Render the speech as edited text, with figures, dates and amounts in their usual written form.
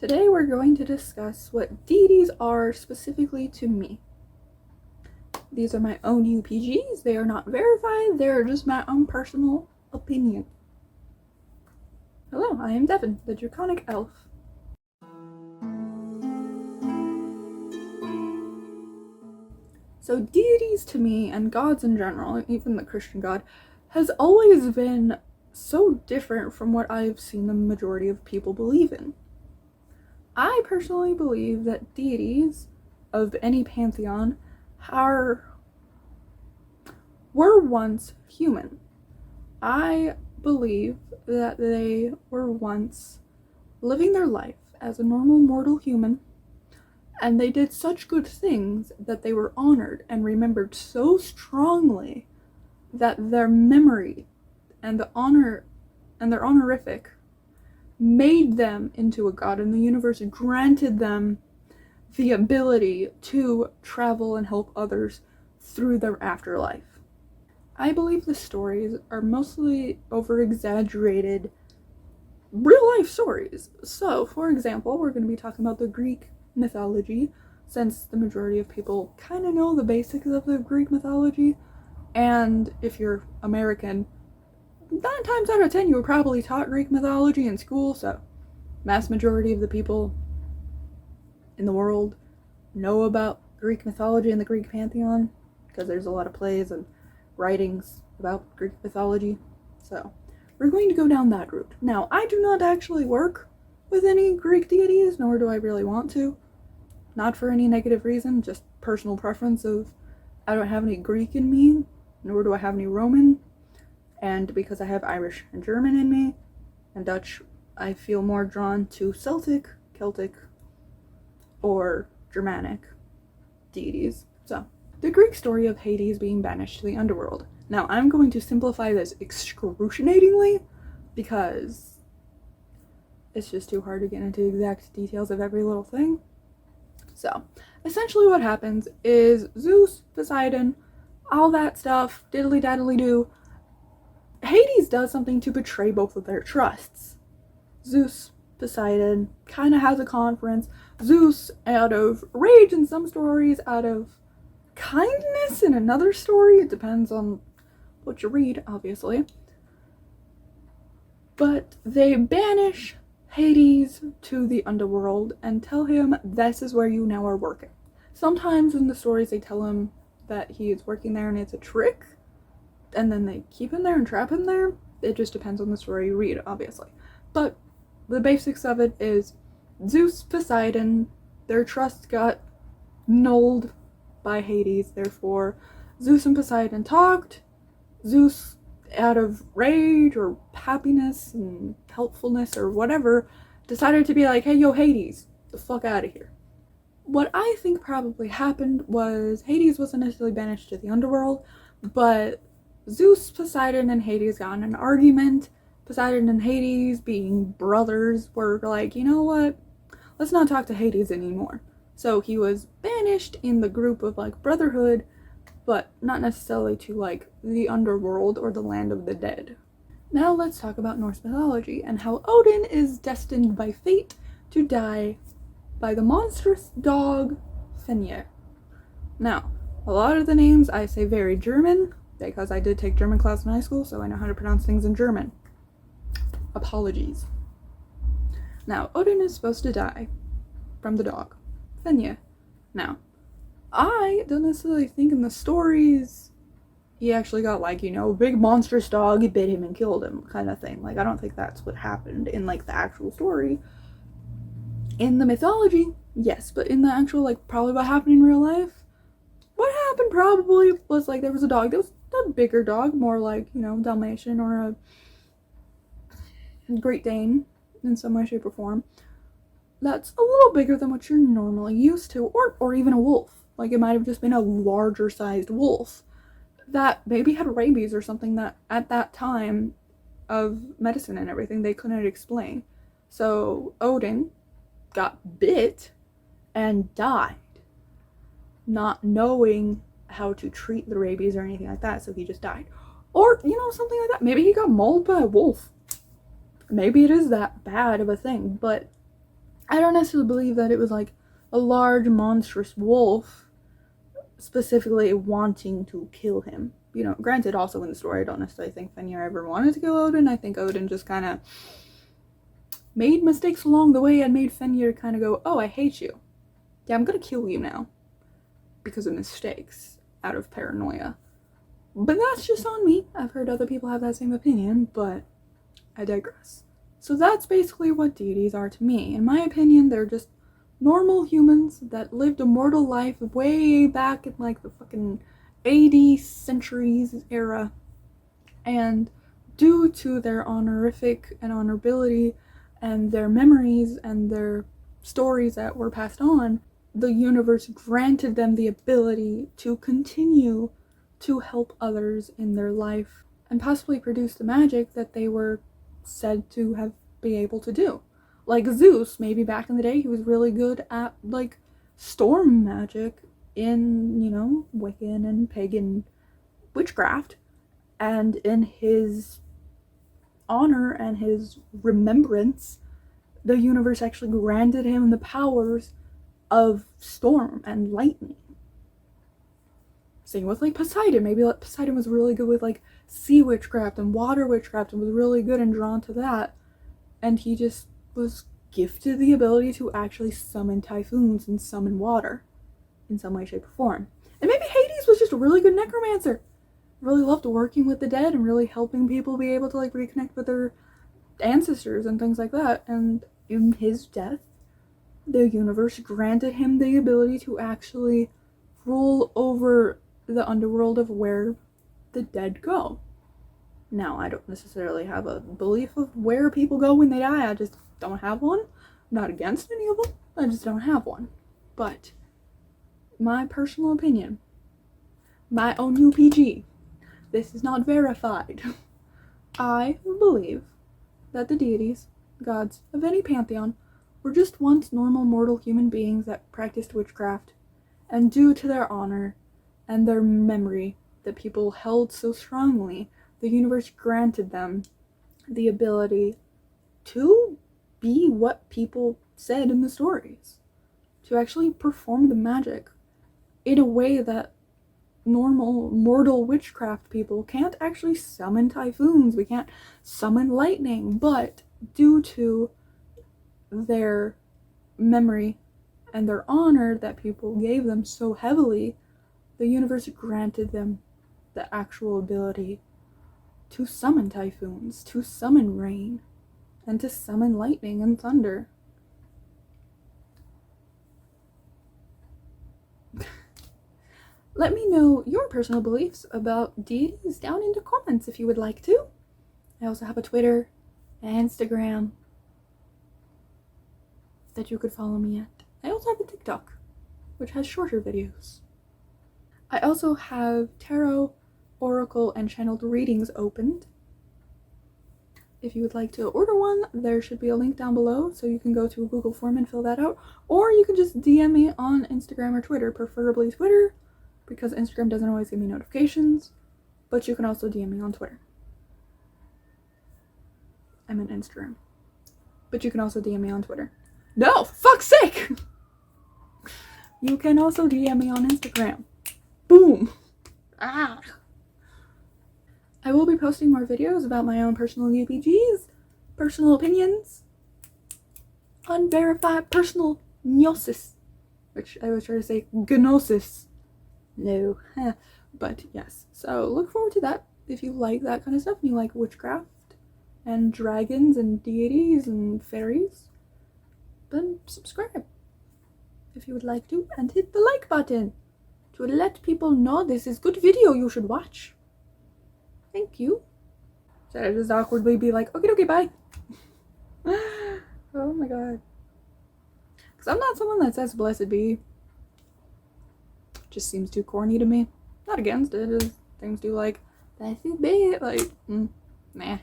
Today we're going to discuss what deities are specifically to me. These are my own UPGs, they are not verified, they are just my own personal opinion. Hello, I am Devin, the draconic elf. So deities to me, and gods in general, even the Christian god, has always been so different from what I've seen the majority of people believe in. I personally believe that deities of any pantheon were once human. I believe that they were once living their life as a normal mortal human, and they did such good things that they were honored and remembered so strongly that their memory and their honorific made them into a god, and the universe granted them the ability to travel and help others through their afterlife. I believe the stories are mostly over-exaggerated real-life stories. So, for example, we're going to be talking about the Greek mythology, since the majority of people kind of know the basics of the Greek mythology, and if you're American, 9 times out of 10 you were probably taught Greek mythology in school, so mass majority of the people in the world know about Greek mythology and the Greek pantheon, because there's a lot of plays and writings about Greek mythology. So we're going to go down that route. Now, I do not actually work with any Greek deities, nor do I really want to. Not for any negative reason, just personal preference of I don't have any Greek in me, nor do I have any Roman. And because I have Irish and German in me, and Dutch, I feel more drawn to Celtic, Celtic, or Germanic deities. So, the Greek story of Hades being banished to the underworld. Now, I'm going to simplify this excruciatingly, because it's just too hard to get into exact details of every little thing. So, essentially what happens is Zeus, Poseidon, all that stuff, diddly-daddly-doo, Hades does something to betray both of their trusts. Zeus, Poseidon, kind of has a conference. Zeus, out of rage in some stories, out of kindness in another story. It depends on what you read, obviously. But they banish Hades to the underworld and tell him, this is where you now are working. Sometimes in the stories they tell him that he is working there and it's a trick, and then they keep him there and trap him there. It just depends on the story you read, obviously. But the basics of it is Zeus, Poseidon, their trust got nulled by Hades, therefore Zeus and Poseidon talked. Zeus, out of rage or happiness and helpfulness or whatever, decided to be like, hey, yo, Hades, the fuck out of here. What I think probably happened was Hades wasn't necessarily banished to the underworld, but Zeus, Poseidon, and Hades got in an argument. Poseidon and Hades, being brothers, were like, you know what? Let's not talk to Hades anymore. So he was banished in the group of, like, brotherhood, but not necessarily to, like, the underworld or the land of the dead. Now let's talk about Norse mythology and how Odin is destined by fate to die by the monstrous dog Faer. Now, a lot of the names I say very German, because I did take German class in high school, so I know how to pronounce things in German. Apologies. Now, Odin is supposed to die from the dog, Faer. Now, I don't necessarily think in the stories he actually got, like, you know, big monstrous dog, he bit him and killed him, kind of thing. Like, I don't think that's what happened in, like, the actual story. In the mythology, yes, but in the actual, like, probably what happened in real life, what happened probably was, like, there was a dog that was a bigger dog, more like, you know, Dalmatian or a Great Dane in some way, shape, or form. That's a little bigger than what you're normally used to, or even a wolf. Like, it might have just been a larger sized wolf that maybe had rabies or something that at that time of medicine and everything they couldn't explain. So Odin got bit and died, not knowing how to treat the rabies or anything like that, so he just died. Or, you know, something like that. Maybe he got mauled by a wolf. Maybe it is that bad of a thing, but I don't necessarily believe that it was like a large monstrous wolf specifically wanting to kill him. You know, granted, also in the story, I don't necessarily think Fenrir ever wanted to kill Odin. I think Odin just kind of made mistakes along the way and made Fenrir kind of go, oh, I hate you. Yeah, I'm gonna kill you now. Because of mistakes, out of paranoia. But that's just on me. I've heard other people have that same opinion, but I digress. So that's basically what deities are to me. In my opinion, they're just normal humans that lived a mortal life way back in like the fucking 80 centuries era. And due to their honorific and honorability and their memories and their stories that were passed on, the universe granted them the ability to continue to help others in their life and possibly produce the magic that they were said to have been able to do. Like Zeus, maybe back in the day, he was really good at like storm magic in, you know, Wiccan and pagan witchcraft, and in his honor and his remembrance, the universe actually granted him the powers of storm and lightning. Same with like Poseidon. Maybe like Poseidon was really good with like sea witchcraft and water witchcraft and was really good and drawn to that. And he just was gifted the ability to actually summon typhoons and summon water in some way, shape, or form. And maybe Hades was just a really good necromancer. Really loved working with the dead and really helping people be able to like reconnect with their ancestors and things like that. And in his death, the universe granted him the ability to actually rule over the underworld of where the dead go. Now, I don't necessarily have a belief of where people go when they die. I just don't have one. I'm not against any of them. I just don't have one. But my personal opinion, my own UPG, this is not verified. I believe that the deities, gods of any pantheon, were just once normal mortal human beings that practiced witchcraft, and due to their honor and their memory that people held so strongly, the universe granted them the ability to be what people said in the stories, to actually perform the magic in a way that normal mortal witchcraft people can't actually summon typhoons, we can't summon lightning, but due to their memory and their honor that people gave them so heavily, the universe granted them the actual ability to summon typhoons, to summon rain, and to summon lightning and thunder. Let me know your personal beliefs about deities down in the comments if you would like to. I also have a Twitter and Instagram that you could follow me at. I also have a TikTok, which has shorter videos. I also have tarot, oracle, and channeled readings opened. If you would like to order one, there should be a link down below, so you can go to a Google form and fill that out, or you can just DM me on Instagram or Twitter, preferably Twitter, because Instagram doesn't always give me notifications, but you can also DM me on Twitter. I'm on Instagram. But you can also DM me on Twitter. No! Fuck's sake! You can also DM me on Instagram. Boom! Ah! I will be posting more videos about my own personal UPGs, personal opinions, unverified personal gnosis, which I was trying to say gnosis. No. But yes, so look forward to that. If you like that kind of stuff and you like witchcraft and dragons and deities and fairies, then subscribe if you would like to, and hit the like button to let people know this is good video you should watch. Thank you. Should I just awkwardly be like, okay, bye? Oh my god. Because I'm not someone that says blessed be. Just seems too corny to me. Not against it, just things do like, blessed be, like, meh.